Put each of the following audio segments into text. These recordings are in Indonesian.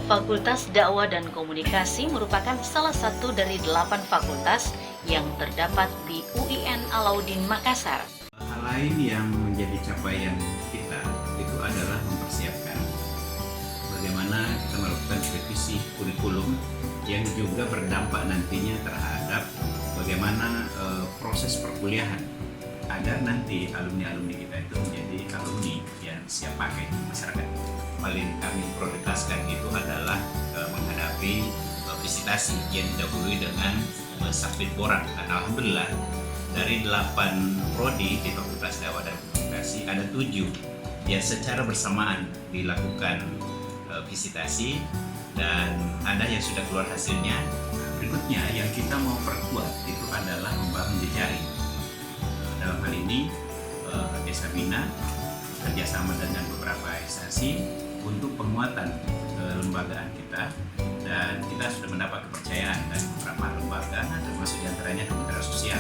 Fakultas Dakwah dan Komunikasi merupakan salah satu dari 8 fakultas yang terdapat di UIN Alauddin Makassar. Hal lain yang menjadi capaian kita itu adalah mempersiapkan bagaimana kita melakukan revisi kurikulum yang juga berdampak nantinya terhadap bagaimana proses perkuliahan agar nanti alumni-alumni kita itu menjadi alumni yang siap pakai di masyarakat. Paling kami prioritaskan itu adalah menghadapi visitasi yang didahului dengan submit borang. Dan alhamdulillah dari 8 prodi di Fakultas Dakwah dan Komunikasi ada 7 yang secara bersamaan dilakukan visitasi dan ada yang sudah keluar hasilnya. Berikutnya yang kita mau perkuat itu adalah membangun jejaring. Dalam hal ini Desa Bina kerjasama dengan beberapa instansi untuk penguatan kelembagaan kita, dan kita sudah mendapat kepercayaan dari beberapa lembaga termasuk diantaranya Kementerian Sosial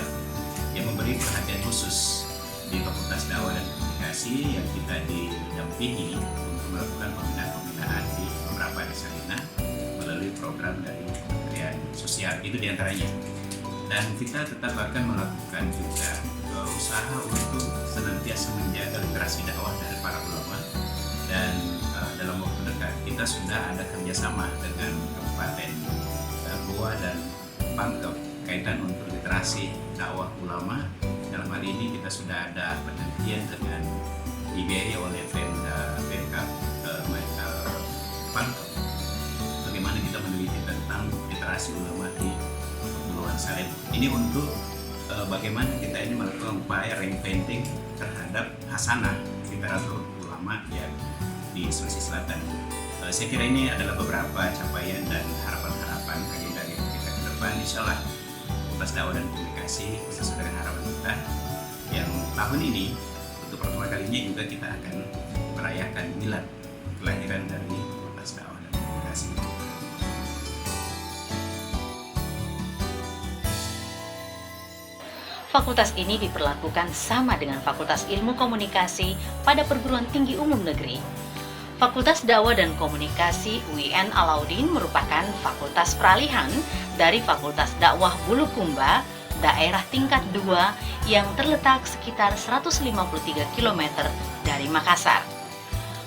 yang memberi perhatian khusus di Fakultas Dakwah dan Komunikasi yang kita didampingi untuk melakukan pembinaan di beberapa desa Bina melalui program dari Kementerian Sosial, itu diantaranya. Dan kita tetap akan melakukan juga usaha untuk senantiasa menjaga literasi dakwah dari para ulama, dan dalam waktu dekat kita sudah ada kerjasama dengan Kabupaten Goa dan Pangkep kaitan untuk literasi dakwah ulama. Dalam hal ini kita sudah ada penelitian dengan dibiayai oleh Pemkab Pangkep bagaimana kita meneliti tentang literasi ulama di Kepulauan Salem. Ini untuk bagaimana kita ini melakukan upaya reinventing terhadap hasanah literatur ulama yang di Sulawesi Selatan. Saya kira ini adalah beberapa capaian dan harapan-harapan agenda kita ke depan. Insya Allah Fakultas Dakwah dan Komunikasi sesuai dengan harapan kita yang tahun ini untuk pertama kalinya juga kita akan merayakan milad kelahiran dari Fakultas Dakwah dan Komunikasi. Fakultas ini diperlakukan sama dengan Fakultas Ilmu Komunikasi pada Perguruan Tinggi Umum Negeri. Fakultas Dakwah dan Komunikasi UIN Alauddin merupakan fakultas peralihan dari Fakultas Dakwah Bulukumba, daerah tingkat 2 yang terletak sekitar 153 km dari Makassar.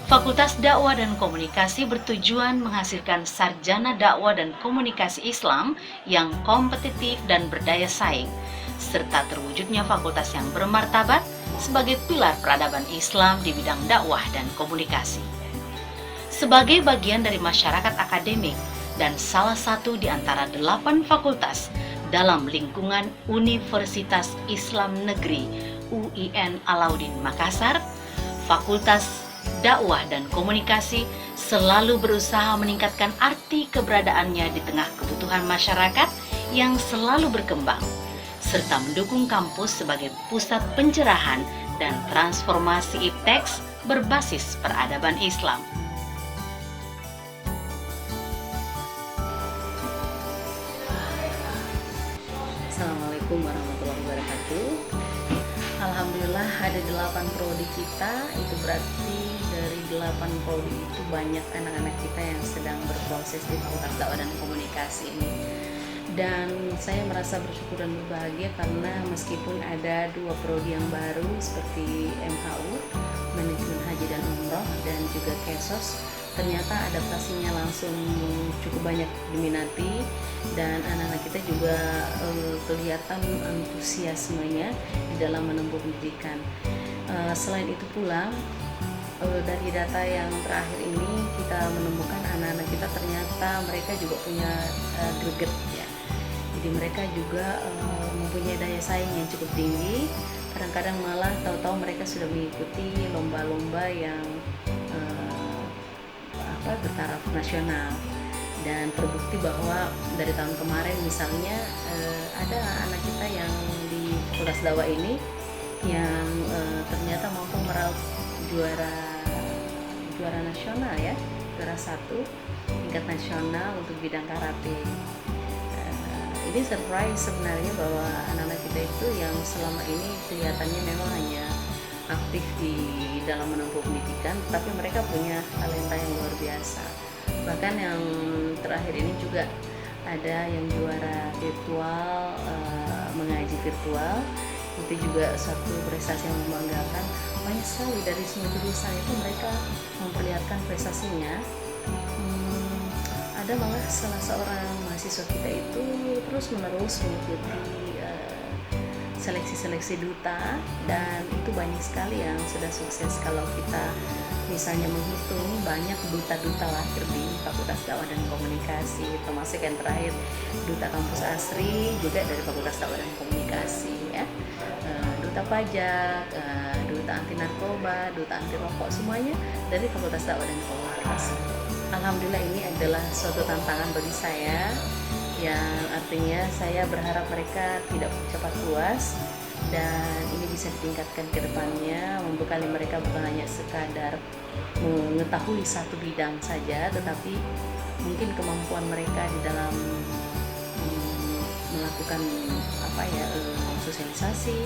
Fakultas Dakwah dan Komunikasi bertujuan menghasilkan sarjana dakwah dan komunikasi Islam yang kompetitif dan berdaya saing, serta terwujudnya fakultas yang bermartabat sebagai pilar peradaban Islam di bidang dakwah dan komunikasi. Sebagai bagian dari masyarakat akademik dan salah satu di antara 8 fakultas dalam lingkungan Universitas Islam Negeri UIN Alauddin Makassar, Fakultas Dakwah dan Komunikasi selalu berusaha meningkatkan arti keberadaannya di tengah kebutuhan masyarakat yang selalu berkembang, serta mendukung kampus sebagai pusat pencerahan dan transformasi ipteks berbasis peradaban Islam. Assalamualaikum warahmatullahi wabarakatuh. Alhamdulillah ada 8 prodi kita, itu berarti dari 8 prodi itu banyak anak-anak kita yang sedang berproses di Fakultas Dakwah dan Komunikasi ini. Dan saya merasa bersyukur dan berbahagia karena meskipun ada 2 prodi yang baru seperti MHU, Manajemen Haji dan Umroh, dan juga KESOS, ternyata adaptasinya langsung cukup banyak diminati, dan anak-anak kita juga kelihatan antusiasmenya di dalam menempuh pendidikan. Selain itu pula, dari data yang terakhir ini kita menemukan anak-anak kita ternyata mereka juga punya greget ya. Jadi mereka juga mempunyai daya saing yang cukup tinggi. Kadang-kadang malah tahu-tahu mereka sudah mengikuti lomba-lomba yang bertaraf nasional, dan terbukti bahwa dari tahun kemarin misalnya ada anak kita yang di Fakultas Dakwah ini yang ternyata mampu meraup juara nasional ya, juara 1 tingkat nasional untuk bidang karate. Ini surprise sebenarnya bahwa anak-anak kita itu yang selama ini kelihatannya memang hanya aktif di dalam menempuh pendidikan, tapi mereka punya talenta yang luar biasa. Bahkan yang terakhir ini juga ada yang juara virtual, mengaji virtual. Itu juga satu prestasi yang membanggakan. Banyak sekali dari semua jurusan itu mereka memperlihatkan prestasinya. Ada malah salah seorang mahasiswa kita itu terus menerus mengikuti seleksi-seleksi duta, dan itu banyak sekali yang sudah sukses. Kalau kita misalnya menghitung, banyak duta-duta lahir di Fakultas Dakwah dan Komunikasi, termasuk yang terakhir Duta Kampus Asri juga dari Fakultas Dakwah dan Komunikasi ya. Duta Pajak, Duta Anti Narkoba, Duta Anti Rokok, semuanya dari Fakultas Dakwah dan Komunikasi. Alhamdulillah ini adalah suatu tantangan bagi saya, yang artinya saya berharap mereka tidak cepat puas dan ini bisa ditingkatkan ke depannya, membekali mereka bukan hanya sekadar mengetahui satu bidang saja, tetapi mungkin kemampuan mereka di dalam melakukan sosialisasi,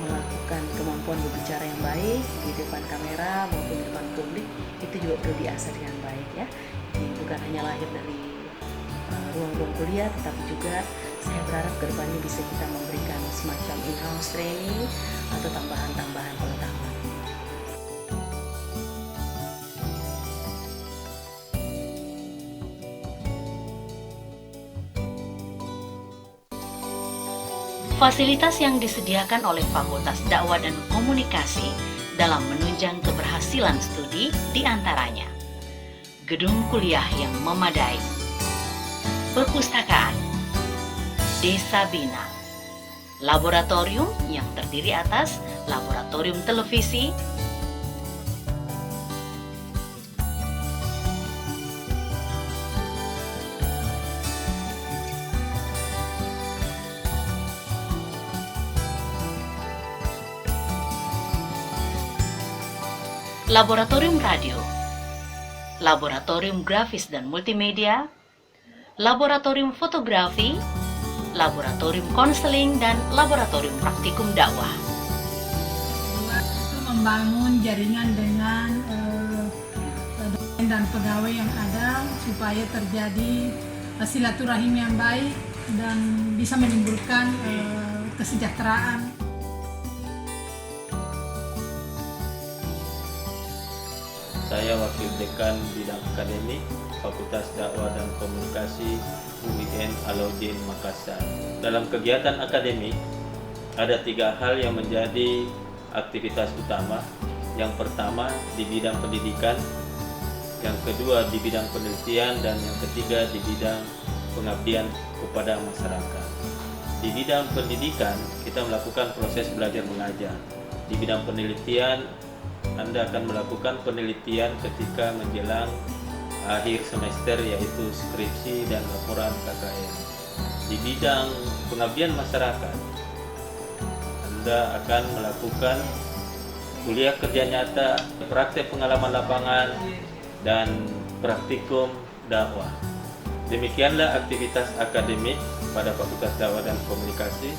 melakukan kemampuan berbicara yang baik di depan kamera maupun di depan publik, itu juga perlu diasah dengan baik ya. Jadi bukan hanya lahir dari ruang-ruang kuliah, tetapi juga saya berharap ke depannya bisa kita memberikan semacam in-house training atau tambahan-tambahan pengetahuan. Fasilitas yang disediakan oleh Fakultas Dakwah dan Komunikasi dalam menunjang keberhasilan studi diantaranya gedung kuliah yang memadai, perpustakaan, desa bina, laboratorium yang terdiri atas laboratorium televisi, laboratorium radio, laboratorium grafis dan multimedia, laboratorium fotografi, laboratorium konseling, dan laboratorium praktikum dakwah. Itu membangun jaringan dengan dosen dan pegawai yang ada supaya terjadi silaturahim yang baik dan bisa menimbulkan kesejahteraan. Saya Wakil Dekan Bidang Akademik Fakultas Dakwah dan Komunikasi UIN Alauddin Makassar. Dalam kegiatan akademik ada 3 hal yang menjadi aktivitas utama. Yang pertama di bidang pendidikan, yang kedua di bidang penelitian, dan yang ketiga di bidang pengabdian kepada masyarakat. Di bidang pendidikan kita melakukan proses belajar mengajar. Di bidang penelitian Anda akan melakukan penelitian ketika menjelang akhir semester, yaitu skripsi dan laporan KKN. Di bidang pengabdian masyarakat, Anda akan melakukan kuliah kerja nyata, praktek pengalaman lapangan, dan praktikum dakwah. Demikianlah aktivitas akademik pada Fakultas Dakwah dan Komunikasi.